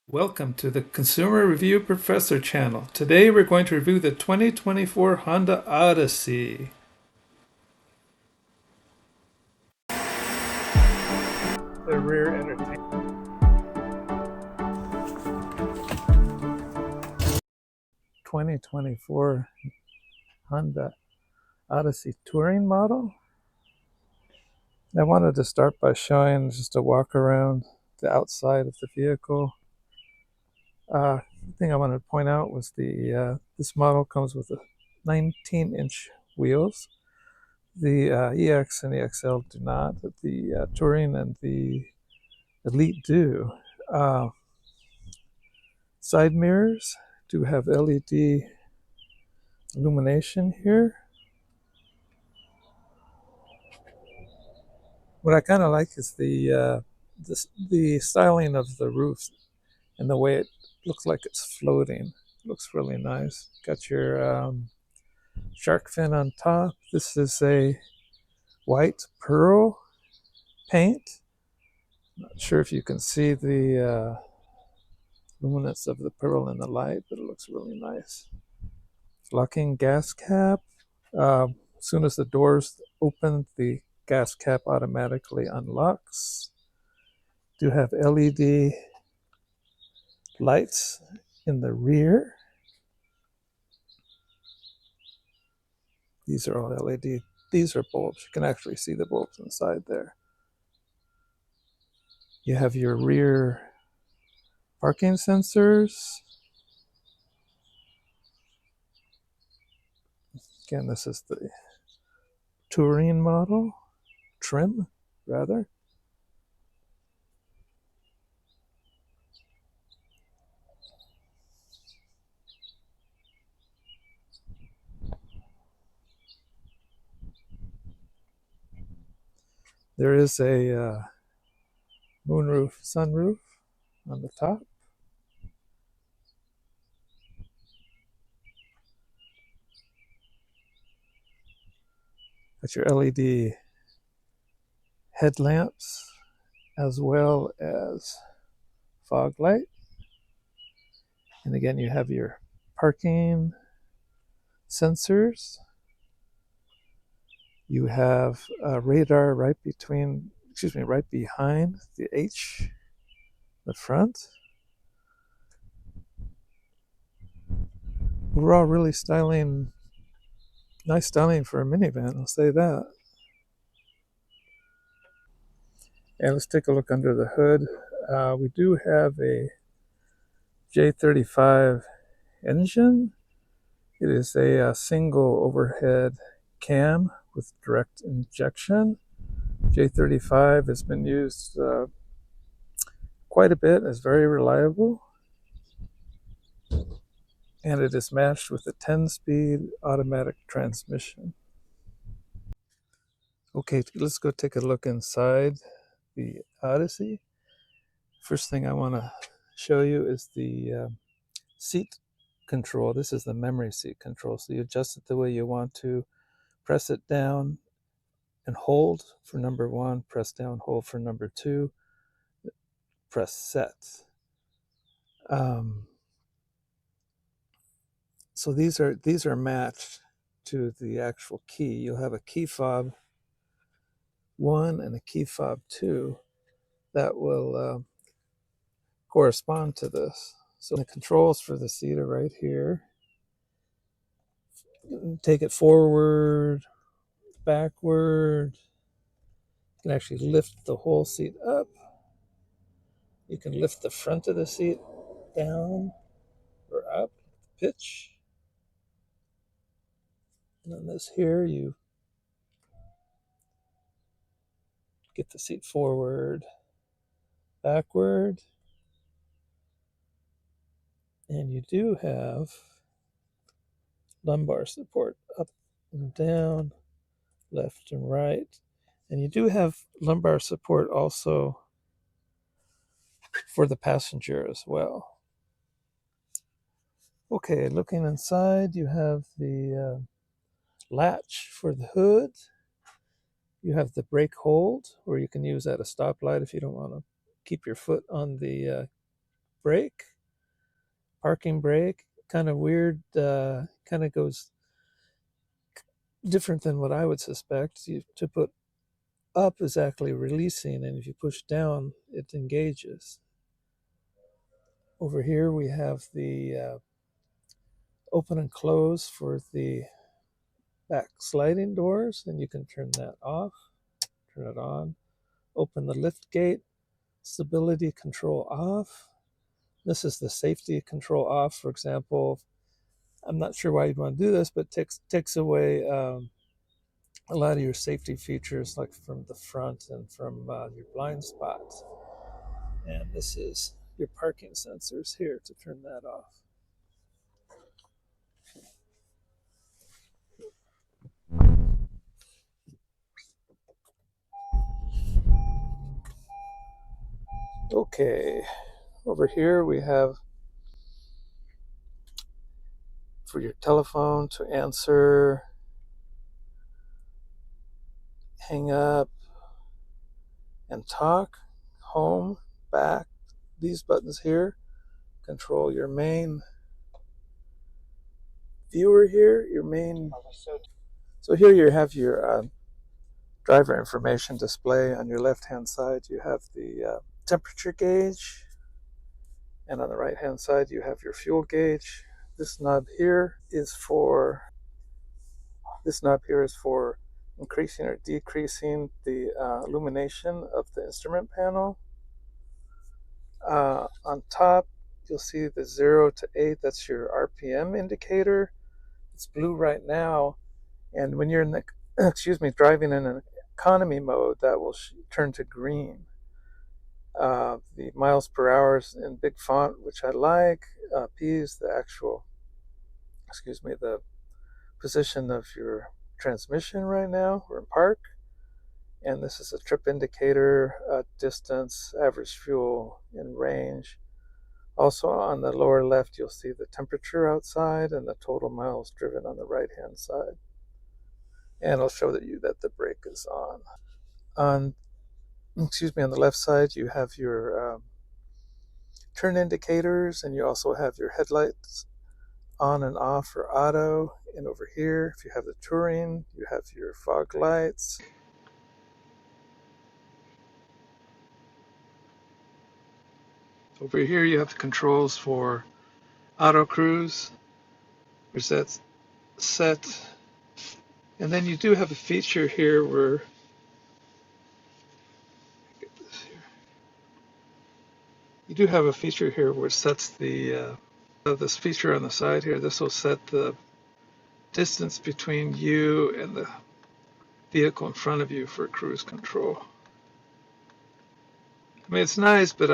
Welcome to the Consumer Review Professor channel. Today we're going to review the 2024 Honda Odyssey. The rear entertainment. 2024 Honda Odyssey Touring model. I wanted to start by showing just a walk around the outside of the vehicle. The thing I wanted to point out was this model comes with a 19-inch wheels. The EX and the XL do not, but the Touring and the Elite do. Side mirrors do have LED illumination here. What I kind of like is the styling of the roof and the way it looks like it's floating. It looks really nice. Got your shark fin on top. This is a white pearl paint. Not sure if you can see the luminance of the pearl in the light, but it looks really nice. Locking gas cap. As soon as the doors open, the gas cap automatically unlocks. Do have LED lights in the rear. These are all LED. These are bulbs. You can actually see the bulbs inside there. You have your rear parking sensors. Again, this is the Touring model, trim rather. There is a moonroof, sunroof on the top. Got your LED headlamps as well as fog light. And again, you have your parking sensors. You have a radar right behind the H, the front. Overall, really nice styling for a minivan, I'll say that. And let's take a look under the hood. We do have a J35 engine. It is a single overhead cam with direct injection. J35 has been used quite a bit, is very reliable. And it is matched with a 10-speed automatic transmission. Okay, let's go take a look inside the Odyssey. First thing I want to show you is the seat control. This is the memory seat control. So you adjust it the way you want to. Press it down and hold for number 1. Press down, hold for number 2. Press set. So these are matched to the actual key. You'll have a key fob 1 and a key fob 2 that will correspond to this. So the controls for the seat are right here. Take it forward, backward. You can actually lift the whole seat up. You can lift the front of the seat down or up, pitch. And on this here, you get the seat forward, backward. And you do have lumbar support up and down, left and right. And you do have lumbar support also for the passenger as well. Okay, looking inside, you have the latch for the hood. You have the brake hold, or you can use at a stoplight if you don't want to keep your foot on the brake, parking brake, kind of weird, kind of goes different than what I would suspect. To put up is actually releasing, and if you push down, it engages. Over here we have the open and close for the back sliding doors, and you can turn that off, turn it on. Open the lift gate, stability control off. This is the safety control off. For example, I'm not sure why you'd want to do this, but takes away a lot of your safety features, like from the front and from your blind spots. And this is your parking sensors here to turn that off. Okay, over here we have for your telephone to answer, hang up, and talk, home, back. These buttons here control your main viewer here, your main. So here you have your driver information display. On your left hand side you have the temperature gauge, and on the right hand side you have your fuel gauge. This knob here is for increasing or decreasing the illumination of the instrument panel. On top you'll see the 0 to 8, that's your RPM indicator. It's blue right now, and when you're in the driving in an economy mode, that will turn to green. The miles per hour is in big font, which I like. P is the the position of your transmission right now. We're in park, and this is a trip indicator, distance, average fuel, and range. Also on the lower left, you'll see the temperature outside and the total miles driven on the right-hand side. And it'll show that the brake is on. On the left side, you have your turn indicators, and you also have your headlights on and off for auto. And over here, if you have the Touring, you have your fog lights. Over here, you have the controls for auto cruise, which that's set. And then you do have a feature here where it sets this feature on the side here. This will set the distance between you and the vehicle in front of you for cruise control. I mean, it's nice, but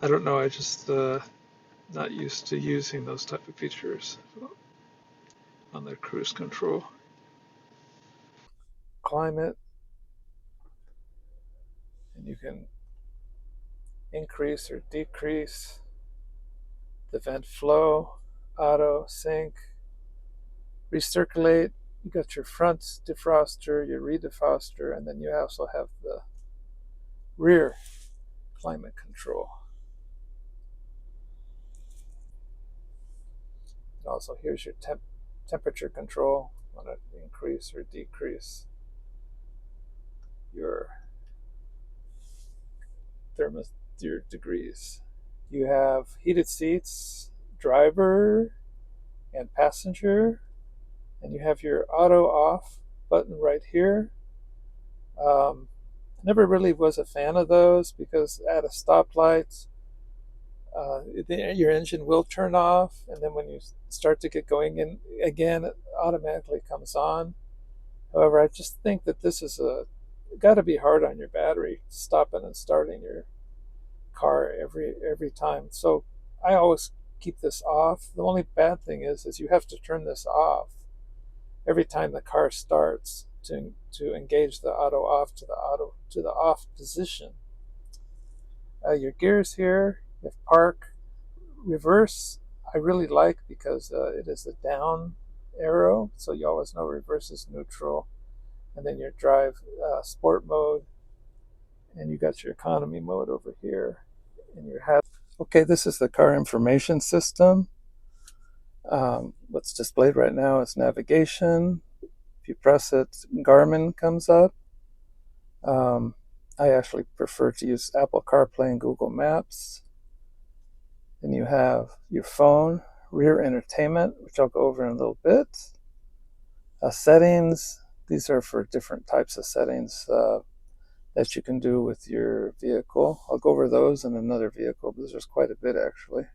I don't know. I just not used to using those type of features on their cruise control. Climate, and you can increase or decrease the vent flow, auto, sync, recirculate. You got your front defroster, your rear defroster, and then you also have the rear climate control. And also here's your temperature control. Want to increase or decrease your your degrees. You have heated seats, driver and passenger, and you have your auto off button right here. Never really was a fan of those because at a stoplight, your engine will turn off, and then when you start to get going in again, it automatically comes on. However, I just think that this is got to be hard on your battery, stopping and starting your car every time. So I always keep this off. The only bad thing is you have to turn this off every time the car starts to engage the auto off to the off position. Your gears here, you have park, reverse. I really like because it is a down arrow, so you always know reverse is neutral. And then your drive sport mode, and you got your economy mode over here, and your hazard Okay, this is the car information system. What's displayed right now is navigation. If you press it, Garmin comes up. Um, I actually prefer to use Apple CarPlay and Google Maps. Then you have your phone, rear entertainment, which I'll go over in a little bit. Settings, these are for different types of settings that you can do with your vehicle. I'll go over those in another vehicle, but there's quite a bit actually.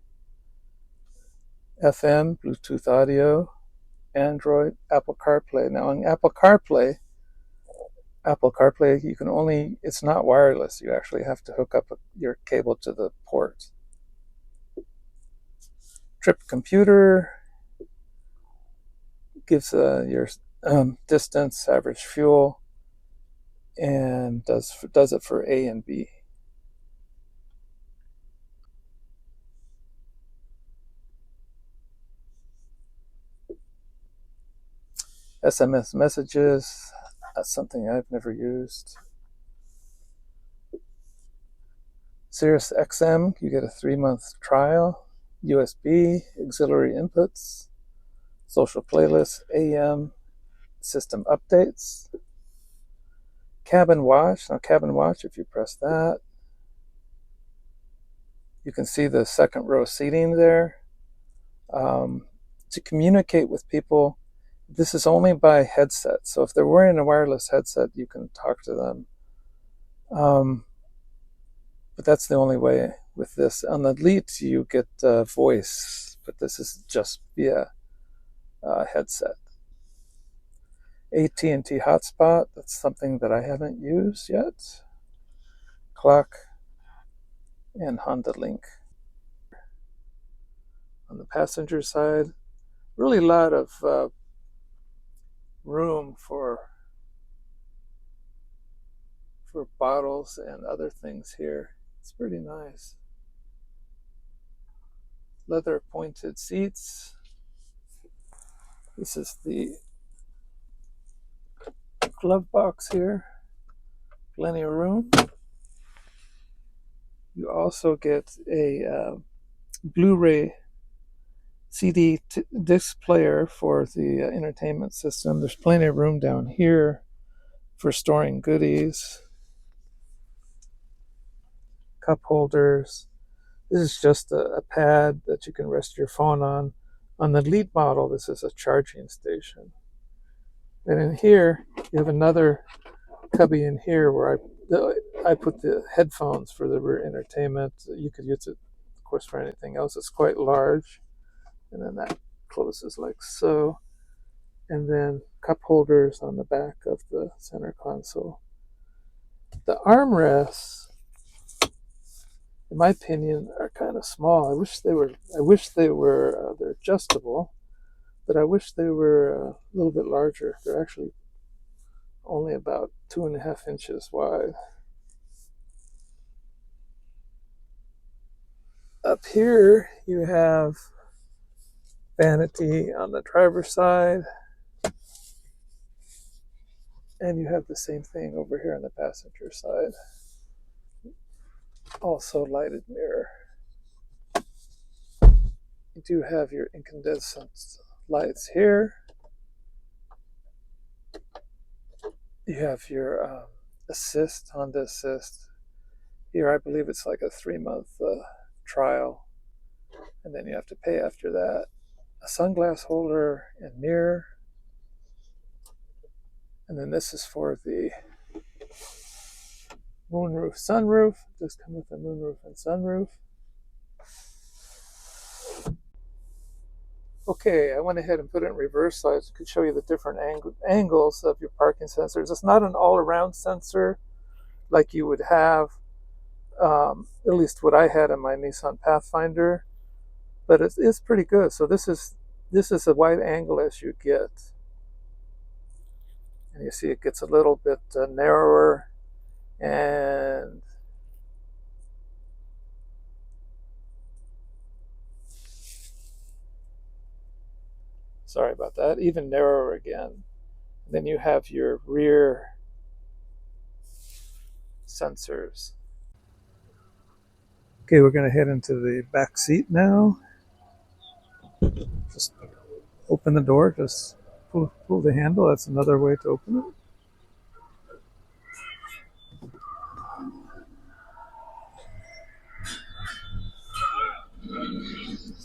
FM, Bluetooth audio, Android, Apple CarPlay. Now on Apple CarPlay, you can only, it's not wireless. You actually have to hook up your cable to the port. Trip computer gives your distance, average fuel, and does it for A and B. SMS messages, that's something I've never used. Sirius XM, you get a 3-month trial. USB, auxiliary inputs, social playlists, AM, system updates. Cabin watch, now cabin watch, if you press that, you can see the second row seating there. To communicate with people, this is only by headset. So if they're wearing a wireless headset, you can talk to them. But that's the only way with this. On the Elite, you get voice, but this is just via headset. AT&T hotspot, that's something that I haven't used yet. Clock and Honda Link. On the passenger side, really a lot of room for bottles and other things here. It's pretty nice. Leather pointed seats. This is the glove box here. Plenty of room. You also get a Blu-ray CD disc player for the entertainment system. There's plenty of room down here for storing goodies. Cup holders. This is just a pad that you can rest your phone on. On the lead model, this is a charging station. And in here, you have another cubby in here where I put the headphones for the rear entertainment. You could use it, of course, for anything else. It's quite large. And then that closes like so. And then cup holders on the back of the center console. The armrests, in my opinion, are kind of small. I wish they were. They're adjustable, but I wish they were a little bit larger. They're actually only about 2.5 inches wide. Up here, you have vanity on the driver's side, and you have the same thing over here on the passenger side. Also lighted mirror. You do have your incandescent lights here. You have your assist, Honda Assist. Here, I believe it's like a 3-month trial, and then you have to pay after that. A sunglass holder and mirror. And then this is for the moonroof, sunroof. Just come with a moonroof and sunroof. Okay, I went ahead and put it in reverse so I could show you the different angles of your parking sensors. It's not an all-around sensor like you would have, at least what I had in my Nissan Pathfinder, but it's pretty good. So this is a wide angle as you get. And you see it gets a little bit narrower, and sorry about that, even narrower again. And then you have your rear sensors. Okay, we're going to head into the back seat now. Just open the door, just pull the handle. That's another way to open it.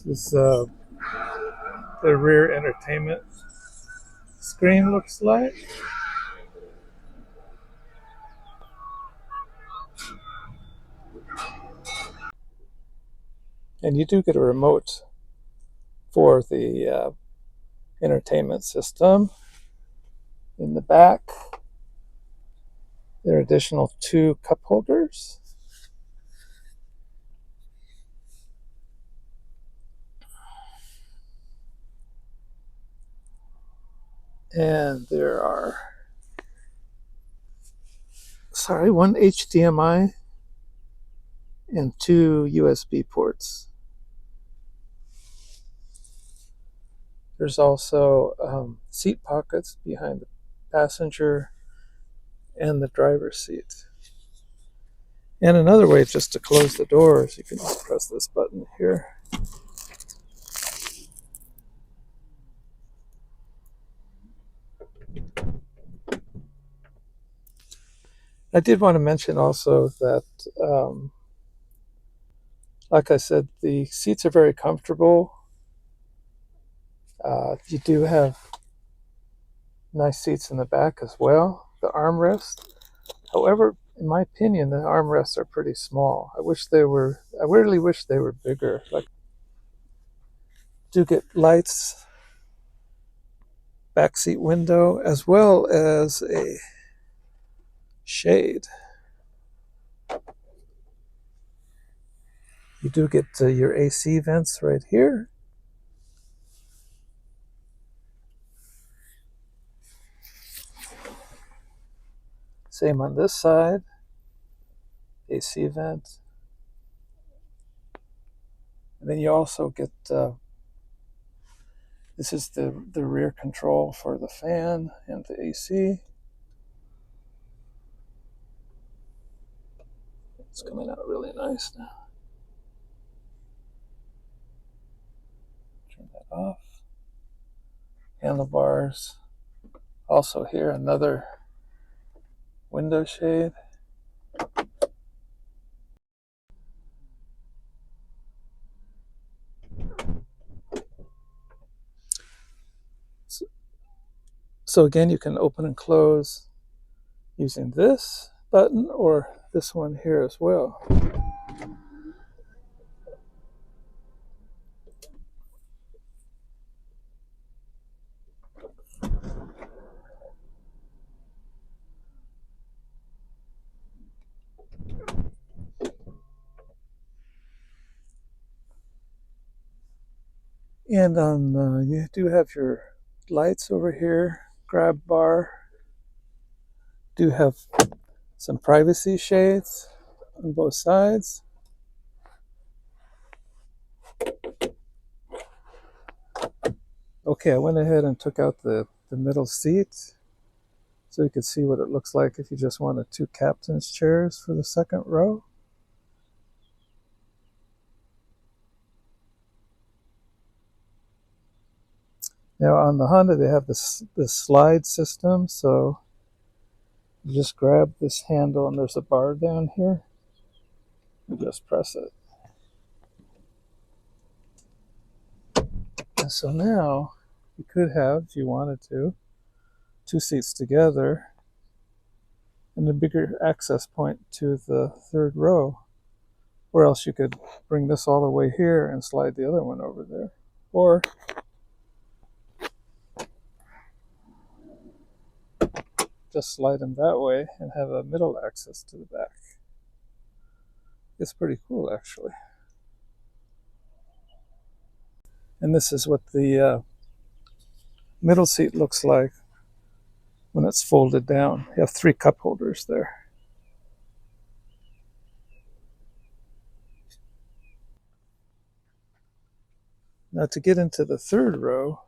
This is the rear entertainment screen looks like. And you do get a remote for the entertainment system. In the back, there are additional 2 cup holders. And there are, one HDMI and 2 USB ports. There's also seat pockets behind the passenger and the driver's seat. And another way just to close the doors, you can just press this button here. I did want to mention also that, like I said, the seats are very comfortable. You do have nice seats in the back as well, the armrest. However, in my opinion, the armrests are pretty small. I really wish they were bigger. Like, do get lights, backseat window, as well as a shade. You do get your AC vents right here. Same on this side, AC vent. And then you also get, this is the rear control for the fan and the AC. It's coming out really nice now. Turn that off. Handlebars. Also here, another window shade. So again, you can open and close using this button or this one here as well. And you do have your lights over here, grab bar. Do have some privacy shades on both sides. Okay, I went ahead and took out the middle seat so you could see what it looks like if you just wanted 2 captain's chairs for the second row. Now on the Honda, they have this slide system, so you just grab this handle and there's a bar down here. You just press it. And so now you could have, if you wanted to, 2 seats together and a bigger access point to the third row. Or else you could bring this all the way here and slide the other one over there. Or just slide them that way and have a middle access to the back. It's pretty cool, actually. And this is what the middle seat looks like when it's folded down. You have 3 cup holders there. Now to get into the third row,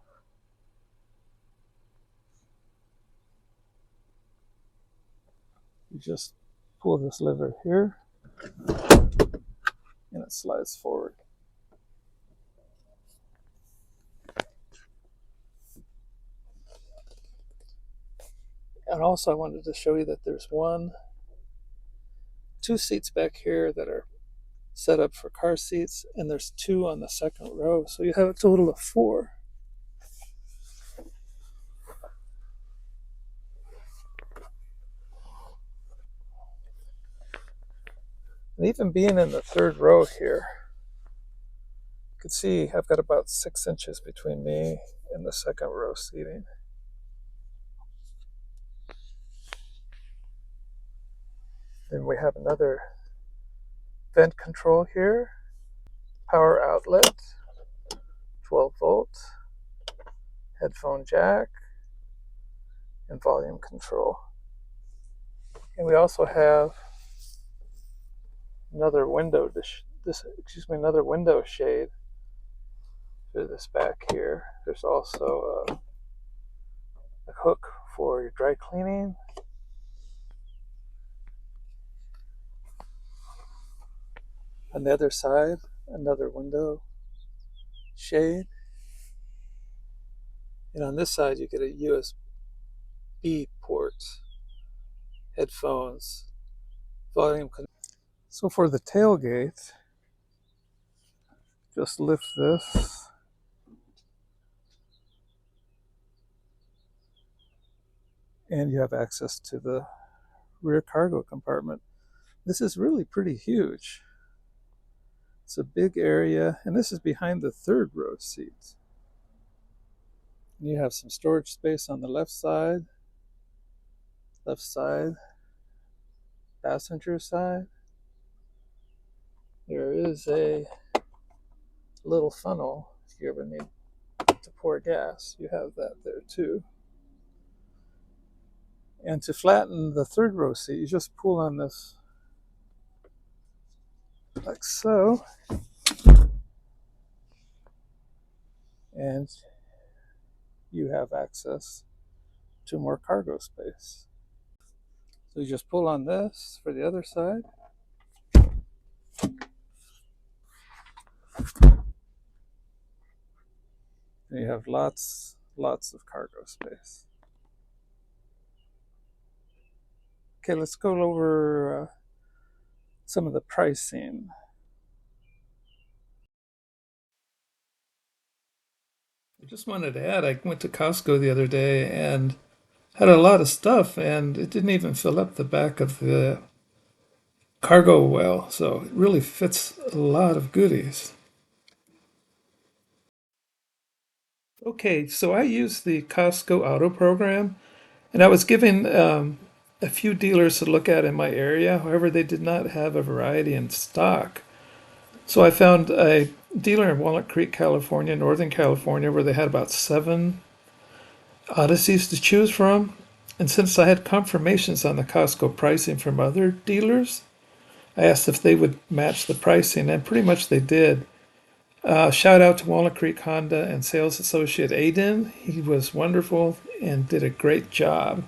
you just pull this lever here. and it slides forward. And also I wanted to show you that there's two seats back here that are set up for car seats, and there's two on the second row, so you have a total of four. And even being in the third row here, you can see I've got about 6 inches between me and the second row seating. Then we have another vent control here, power outlet, 12 volt, headphone jack, and volume control. And we also have another window another window shade for this back here. There's also a hook for your dry cleaning. On the other side, another window shade. And on this side, you get a USB port, headphones, volume control. So for the tailgate, just lift this. And you have access to the rear cargo compartment. This is really pretty huge. It's a big area, and this is behind the third row seats. You have some storage space on the left side, passenger side. There is a little funnel if you ever need to pour gas. You have that there too. And to flatten the third row seat, you just pull on this like so, and you have access to more cargo space. So you just pull on this for the other side. And you have lots of cargo space. Okay, let's go over some of the pricing. I just wanted to add, I went to Costco the other day and had a lot of stuff, and it didn't even fill up the back of the cargo well, so it really fits a lot of goodies. Okay, so I use the Costco Auto program, and I was given a few dealers to look at in my area. However, they did not have a variety in stock. So I found a dealer in Walnut Creek, California, Northern California, where they had about 7 Odysseys to choose from. And since I had confirmations on the Costco pricing from other dealers, I asked if they would match the pricing, and pretty much they did. Shout out to Walnut Creek Honda and sales associate Aiden. He was wonderful and did a great job.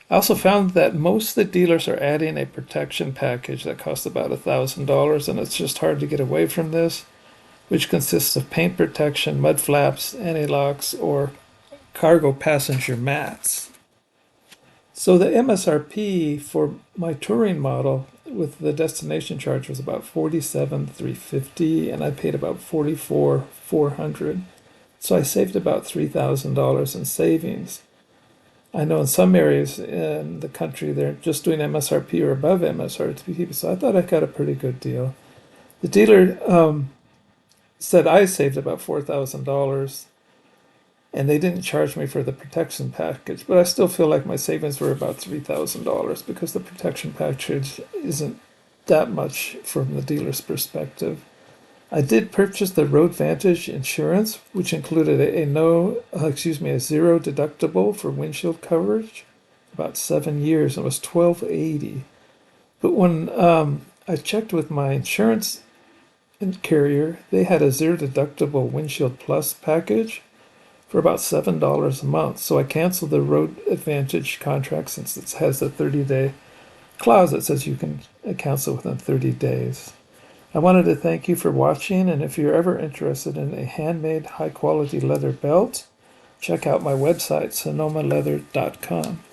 I also found that most of the dealers are adding a protection package that costs about $1,000, and it's just hard to get away from this, which consists of paint protection, mud flaps, anti-locks, or cargo passenger mats. So the MSRP for my touring model with the destination charge was about $47,350, and I paid about $44,400. So I saved about $3,000 in savings. I know in some areas in the country they're just doing MSRP or above MSRP, so I thought I got a pretty good deal. The dealer said I saved about $4,000, and they didn't charge me for the protection package, but I still feel like my savings were about $3,000 because the protection package isn't that much from the dealer's perspective. I did purchase the Road Vantage insurance, which included a zero deductible for windshield coverage, about 7 years, and it was $1,280. But when I checked with my insurance carrier, they had a zero deductible windshield plus package for about $7 a month. So I canceled the Road Advantage contract since it has a 30-day clause that says you can cancel within 30 days. I wanted to thank you for watching, and if you're ever interested in a handmade high quality leather belt, check out my website, sonomaleather.com.